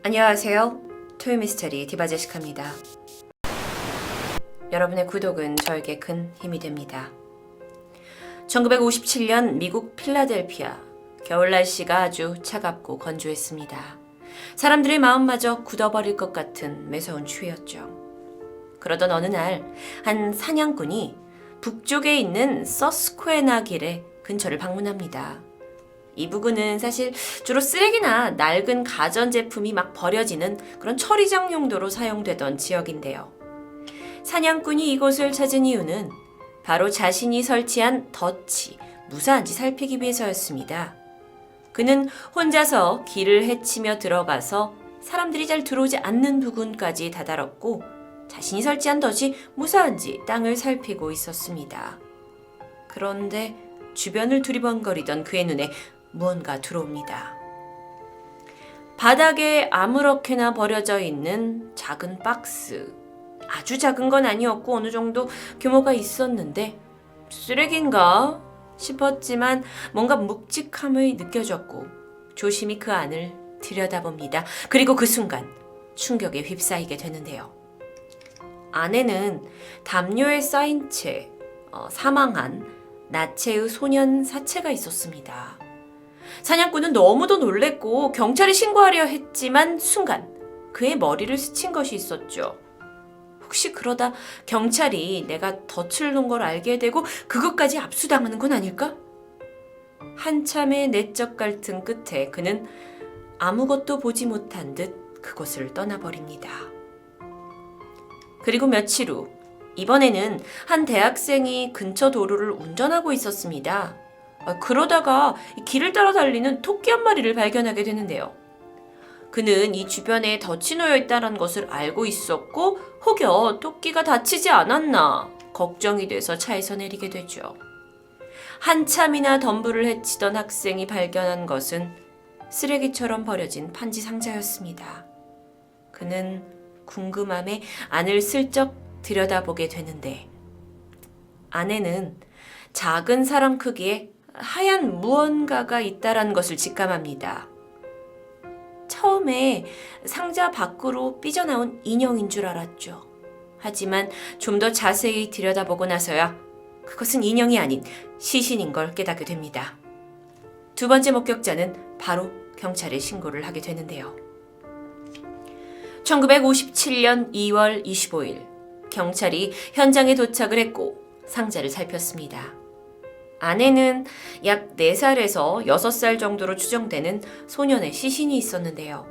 안녕하세요. 토요미스테리 디바제시카입니다. 여러분의 구독은 저에게 큰 힘이 됩니다. 1957년 미국 필라델피아. 겨울 날씨가 아주 차갑고 건조했습니다. 사람들의 마음마저 굳어버릴 것 같은 매서운 추위였죠. 그러던 어느 날 한 사냥꾼이 북쪽에 있는 서스퀘나 길의 근처를 방문합니다. 이 부근은 사실 주로 쓰레기나 낡은 가전제품이 막 버려지는 그런 처리장 용도로 사용되던 지역인데요. 사냥꾼이 이곳을 찾은 이유는 바로 자신이 설치한 덫이 무사한지 살피기 위해서였습니다. 그는 혼자서 길을 헤치며 들어가서 사람들이 잘 들어오지 않는 부근까지 다다랐고 자신이 설치한 덫이 무사한지 땅을 살피고 있었습니다. 그런데 주변을 두리번거리던 그의 눈에 무언가 들어옵니다. 바닥에 아무렇게나 버려져 있는 작은 박스. 아주 작은 건 아니었고 어느 정도 규모가 있었는데 쓰레기인가 싶었지만 뭔가 묵직함이 느껴졌고 조심히 그 안을 들여다봅니다. 그리고 그 순간 충격에 휩싸이게 되는데요. 안에는 담요에 쌓인 채 사망한 나체의 소년 사체가 있었습니다. 사냥꾼은 너무도 놀랬고 경찰에 신고하려 했지만 순간 그의 머리를 스친 것이 있었죠. 혹시 그러다 경찰이 내가 덫을 놓은 걸 알게 되고 그것까지 압수당하는 건 아닐까? 한참의 내적 갈등 끝에 그는 아무것도 보지 못한 듯 그곳을 떠나버립니다. 그리고 며칠 후 이번에는 한 대학생이 근처 도로를 운전하고 있었습니다. 그러다가 길을 따라 달리는 토끼 한 마리를 발견하게 되는데요. 그는 이 주변에 덫이 놓여 있다는 것을 알고 있었고 혹여 토끼가 다치지 않았나 걱정이 돼서 차에서 내리게 되죠. 한참이나 덤불을 헤치던 학생이 발견한 것은 쓰레기처럼 버려진 판지 상자였습니다. 그는 궁금함에 안을 슬쩍 들여다보게 되는데 안에는 작은 사람 크기의 하얀 무언가가 있다라는 것을 직감합니다. 처음에 상자 밖으로 삐져나온 인형인 줄 알았죠. 하지만 좀 더 자세히 들여다보고 나서야 그것은 인형이 아닌 시신인 걸 깨닫게 됩니다. 두 번째 목격자는 바로 경찰에 신고를 하게 되는데요. 1957년 2월 25일 경찰이 현장에 도착을 했고 상자를 살폈습니다. 안에는 약 4살에서 6살 정도로 추정되는 소년의 시신이 있었는데요.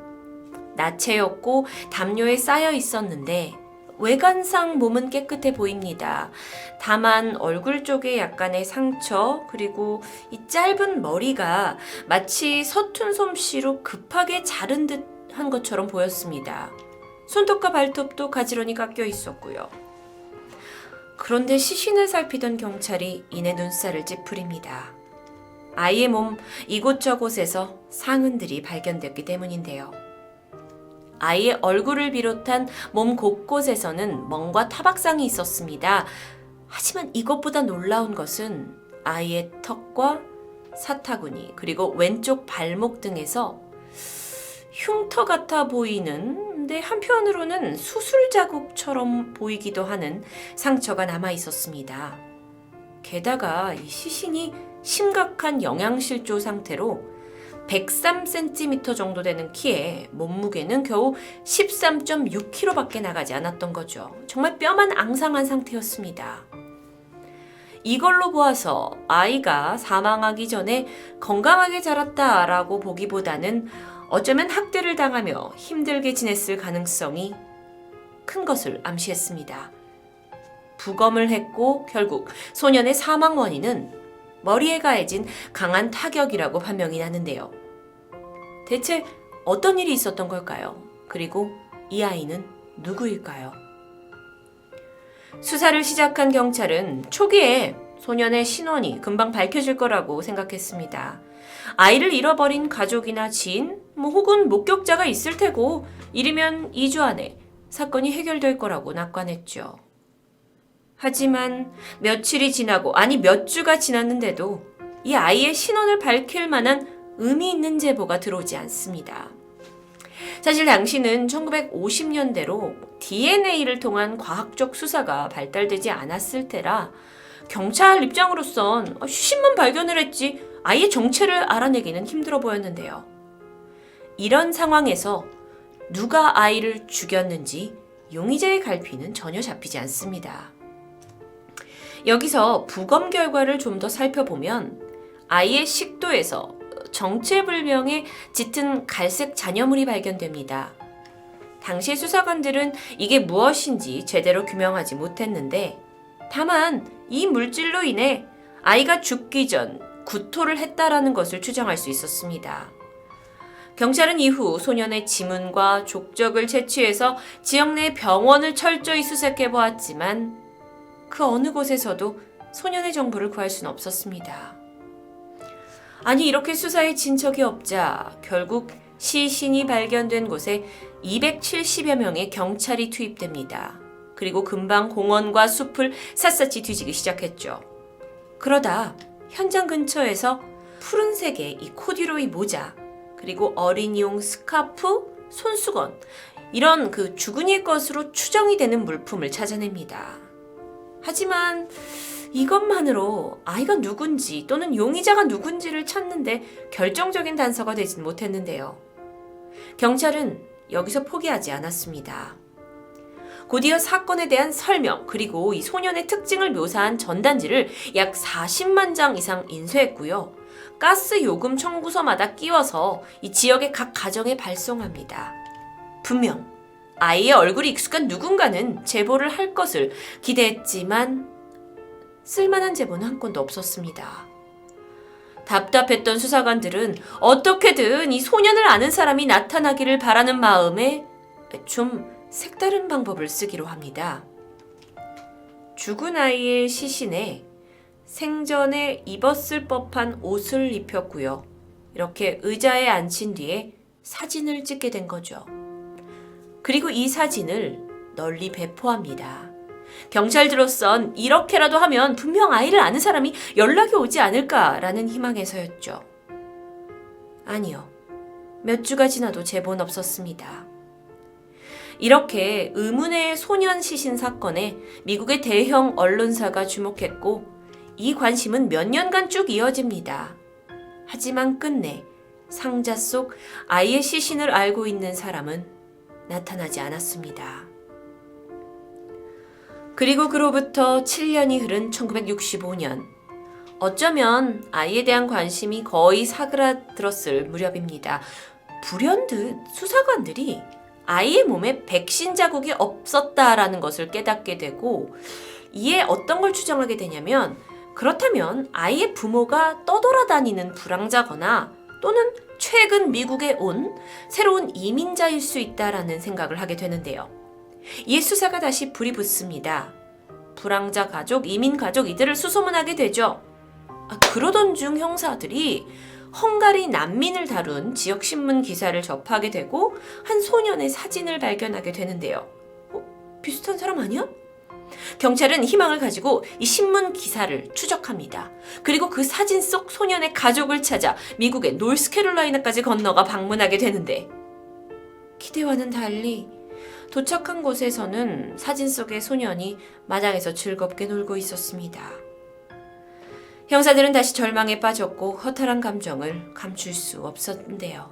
나체였고 담요에 쌓여 있었는데 외관상 몸은 깨끗해 보입니다. 다만 얼굴 쪽에 약간의 상처 그리고 이 짧은 머리가 마치 서툰 솜씨로 급하게 자른 듯한 것처럼 보였습니다. 손톱과 발톱도 가지런히 깎여 있었고요. 그런데 시신을 살피던 경찰이 이내 눈살을 찌푸립니다. 아이의 몸 이곳저곳에서 상흔들이 발견됐기 때문인데요. 아이의 얼굴을 비롯한 몸 곳곳에서는 멍과 타박상이 있었습니다. 하지만 이것보다 놀라운 것은 아이의 턱과 사타구니 그리고 왼쪽 발목 등에서 흉터 같아 보이는데 한편으로는 수술 자국처럼 보이기도 하는 상처가 남아 있었습니다. 게다가 이 시신이 심각한 영양실조 상태로 103cm 정도 되는 키에 몸무게는 겨우 13.6kg밖에 나가지 않았던 거죠. 정말 뼈만 앙상한 상태였습니다. 이걸로 보아서 아이가 사망하기 전에 건강하게 자랐다라고 보기보다는 어쩌면 학대를 당하며 힘들게 지냈을 가능성이 큰 것을 암시했습니다. 부검을 했고 결국 소년의 사망 원인은 머리에 가해진 강한 타격이라고 판명이 나는데요. 대체 어떤 일이 있었던 걸까요? 그리고 이 아이는 누구일까요? 수사를 시작한 경찰은 초기에 소년의 신원이 금방 밝혀질 거라고 생각했습니다. 아이를 잃어버린 가족이나 지인, 혹은 목격자가 있을 테고 이르면 2주 안에 사건이 해결될 거라고 낙관했죠. 하지만 며칠이 지나고 몇 주가 지났는데도 이 아이의 신원을 밝힐 만한 의미 있는 제보가 들어오지 않습니다. 사실 당시는 1950년대로 DNA를 통한 과학적 수사가 발달되지 않았을 테라 경찰 입장으로선 시신만 발견을 했지 아이의 정체를 알아내기는 힘들어 보였는데요. 이런 상황에서 누가 아이를 죽였는지 용의자의 갈피는 전혀 잡히지 않습니다. 여기서 부검 결과를 좀 더 살펴보면 아이의 식도에서 정체불명의 짙은 갈색 잔여물이 발견됩니다. 당시 수사관들은 이게 무엇인지 제대로 규명하지 못했는데 다만 이 물질로 인해 아이가 죽기 전 구토를 했다라는 것을 추정할 수 있었습니다. 경찰은 이후 소년의 지문과 족적을 채취해서 지역 내 병원을 철저히 수색해 보았지만 그 어느 곳에서도 소년의 정보를 구할 수는 없었습니다. 아니 이렇게 수사에 진척이 없자 결국 시신이 발견된 곳에 270여 명의 경찰이 투입됩니다. 그리고 금방 공원과 숲을 샅샅이 뒤지기 시작했죠. 그러다 현장 근처에서 푸른색의 이 코듀로이 모자, 그리고 어린이용 스카프, 손수건 이런 그 주근이의 것으로 추정이 되는 물품을 찾아냅니다. 하지만 이것만으로 아이가 누군지 또는 용의자가 누군지를 찾는데 결정적인 단서가 되진 못했는데요. 경찰은 여기서 포기하지 않았습니다. 곧이어 사건에 대한 설명 그리고 이 소년의 특징을 묘사한 전단지를 약 40만 장 이상 인쇄했고요. 가스 요금 청구서마다 끼워서 이 지역의 각 가정에 발송합니다. 분명 아이의 얼굴이 익숙한 누군가는 제보를 할 것을 기대했지만 쓸만한 제보는 한 건도 없었습니다. 답답했던 수사관들은 어떻게든 이 소년을 아는 사람이 나타나기를 바라는 마음에 좀 색다른 방법을 쓰기로 합니다. 죽은 아이의 시신에 생전에 입었을 법한 옷을 입혔고요. 이렇게 의자에 앉힌 뒤에 사진을 찍게 된 거죠. 그리고 이 사진을 널리 배포합니다. 경찰들로선 이렇게라도 하면 분명 아이를 아는 사람이 연락이 오지 않을까라는 희망에서였죠. 아니요. 몇 주가 지나도 제보는 없었습니다. 이렇게 의문의 소년 시신 사건에 미국의 대형 언론사가 주목했고 이 관심은 몇 년간 쭉 이어집니다. 하지만 끝내 상자 속 아이의 시신을 알고 있는 사람은 나타나지 않았습니다. 그리고 그로부터 7년이 흐른 1965년, 어쩌면 아이에 대한 관심이 거의 사그라들었을 무렵입니다. 불현듯 수사관들이 아이의 몸에 백신 자국이 없었다라는 것을 깨닫게 되고 이에 어떤 걸 추정하게 되냐면 그렇다면 아이의 부모가 떠돌아다니는 불황자거나 또는 최근 미국에 온 새로운 이민자일 수 있다라는 생각을 하게 되는데요. 이에 수사가 다시 불이 붙습니다. 불황자 가족, 이민 가족 이들을 수소문하게 되죠. 그러던 중 형사들이 헝가리 난민을 다룬 지역 신문 기사를 접하게 되고 한 소년의 사진을 발견하게 되는데요. 비슷한 사람 아니야? 경찰은 희망을 가지고 이 신문 기사를 추적합니다. 그리고 그 사진 속 소년의 가족을 찾아 미국의 노스캐롤라이나까지 건너가 방문하게 되는데 기대와는 달리 도착한 곳에서는 사진 속의 소년이 마당에서 즐겁게 놀고 있었습니다. 형사들은 다시 절망에 빠졌고 허탈한 감정을 감출 수 없었는데요.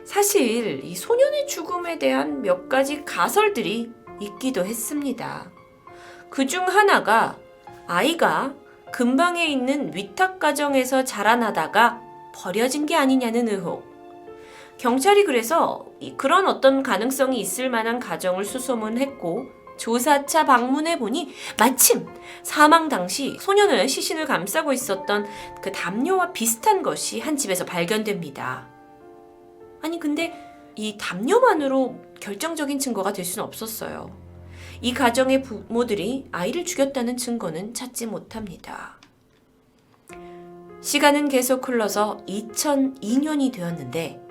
사실 이 소년의 죽음에 대한 몇 가지 가설들이 있기도 했습니다. 그중 하나가 아이가 근방에 있는 위탁가정에서 자라나다가 버려진 게 아니냐는 의혹. 경찰이 그래서 그런 어떤 가능성이 있을 만한 가정을 수소문했고 조사차 방문해보니 마침 사망 당시 소년의 시신을 감싸고 있었던 그 담요와 비슷한 것이 한 집에서 발견됩니다. 아니 근데 이 담요만으로 결정적인 증거가 될 수는 없었어요. 이 가정의 부모들이 아이를 죽였다는 증거는 찾지 못합니다. 시간은 계속 흘러서 2002년이 되었는데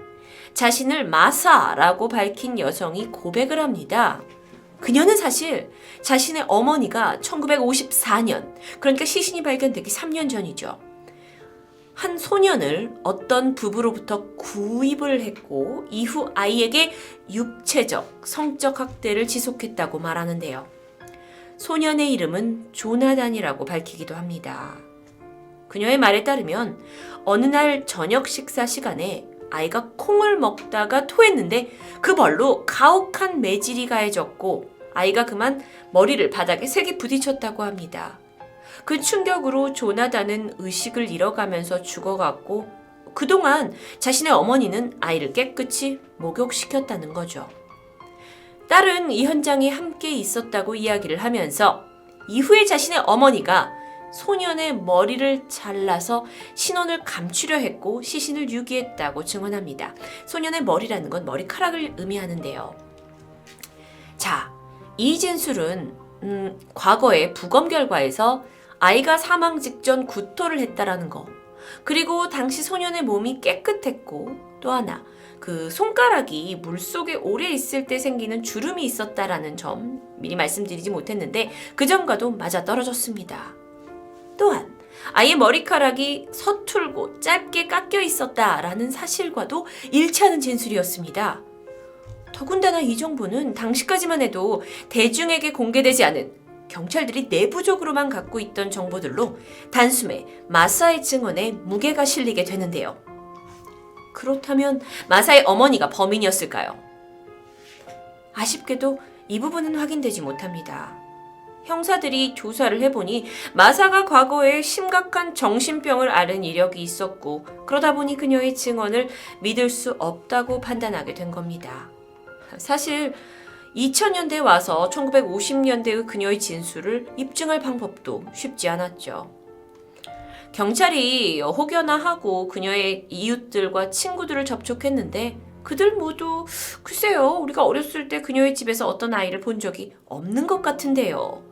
자신을 마사라고 밝힌 여성이 고백을 합니다. 그녀는 사실 자신의 어머니가 1954년, 그러니까 시신이 발견되기 3년 전이죠. 한 소년을 어떤 부부로부터 구입을 했고 이후 아이에게 육체적, 성적 학대를 지속했다고 말하는데요. 소년의 이름은 조나단이라고 밝히기도 합니다. 그녀의 말에 따르면 어느 날 저녁 식사 시간에 아이가 콩을 먹다가 토했는데 그 벌로 가혹한 매질이 가해졌고 아이가 그만 머리를 바닥에 세게 부딪혔다고 합니다. 그 충격으로 조나단은 의식을 잃어가면서 죽어갔고 그동안 자신의 어머니는 아이를 깨끗이 목욕시켰다는 거죠. 딸은 이 현장에 함께 있었다고 이야기를 하면서 이후에 자신의 어머니가 소년의 머리를 잘라서 신원을 감추려 했고 시신을 유기했다고 증언합니다. 소년의 머리라는 건 머리카락을 의미하는데요. 자, 이 진술은 과거의 부검 결과에서 아이가 사망 직전 구토를 했다라는 거, 그리고 당시 소년의 몸이 깨끗했고 또 하나 그 손가락이 물속에 오래 있을 때 생기는 주름이 있었다라는 점 미리 말씀드리지 못했는데 그 점과도 맞아떨어졌습니다. 또한 아이의 머리카락이 서툴고 짧게 깎여 있었다라는 사실과도 일치하는 진술이었습니다. 더군다나 이 정보는 당시까지만 해도 대중에게 공개되지 않은 경찰들이 내부적으로만 갖고 있던 정보들로 단숨에 마사의 증언에 무게가 실리게 되는데요. 그렇다면 마사의 어머니가 범인이었을까요? 아쉽게도 이 부분은 확인되지 못합니다. 형사들이 조사를 해보니 마사가 과거에 심각한 정신병을 앓은 이력이 있었고 그러다 보니 그녀의 증언을 믿을 수 없다고 판단하게 된 겁니다. 사실 2000년대에 와서 1950년대의 그녀의 진술을 입증할 방법도 쉽지 않았죠. 경찰이 혹여나 하고 그녀의 이웃들과 친구들을 접촉했는데 그들 모두 글쎄요, 우리가 어렸을 때 그녀의 집에서 어떤 아이를 본 적이 없는 것 같은데요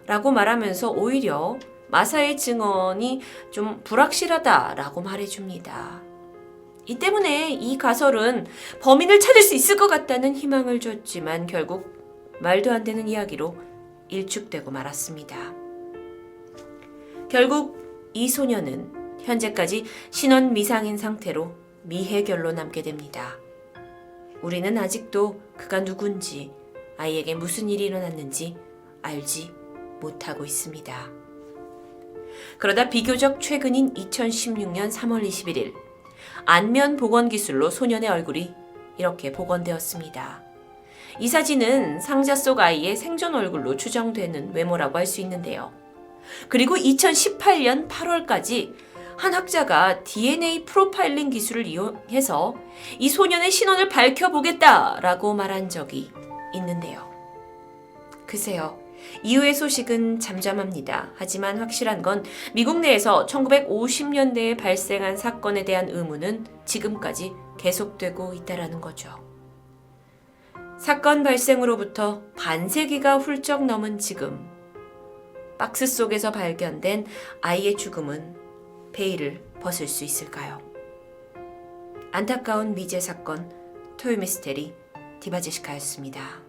라고 말하면서 오히려 마사의 증언이 좀 불확실하다라고 말해줍니다. 이 때문에 이 가설은 범인을 찾을 수 있을 것 같다는 희망을 줬지만 결국 말도 안 되는 이야기로 일축되고 말았습니다. 결국 이 소녀는 현재까지 신원 미상인 상태로 미해결로 남게 됩니다. 우리는 아직도 그가 누군지, 아이에게 무슨 일이 일어났는지 알지 못하고 있습니다. 그러다 비교적 최근인 2016년 3월 21일 안면 복원 기술로 소년의 얼굴이 이렇게 복원되었습니다. 이 사진은 상자 속 아이의 생전 얼굴로 추정되는 외모라고 할 수 있는데요. 그리고 2018년 8월까지 한 학자가 DNA 프로파일링 기술을 이용해서 이 소년의 신원을 밝혀보겠다라고 말한 적이 있는데요. 글쎄요. 이후의 소식은 잠잠합니다. 하지만 확실한 건 미국 내에서 1950년대에 발생한 사건에 대한 의문은 지금까지 계속되고 있다는 거죠. 사건 발생으로부터 반세기가 훌쩍 넘은 지금, 박스 속에서 발견된 아이의 죽음은 베일을 벗을 수 있을까요? 안타까운 미제 사건 토요미스테리 디바제시카였습니다.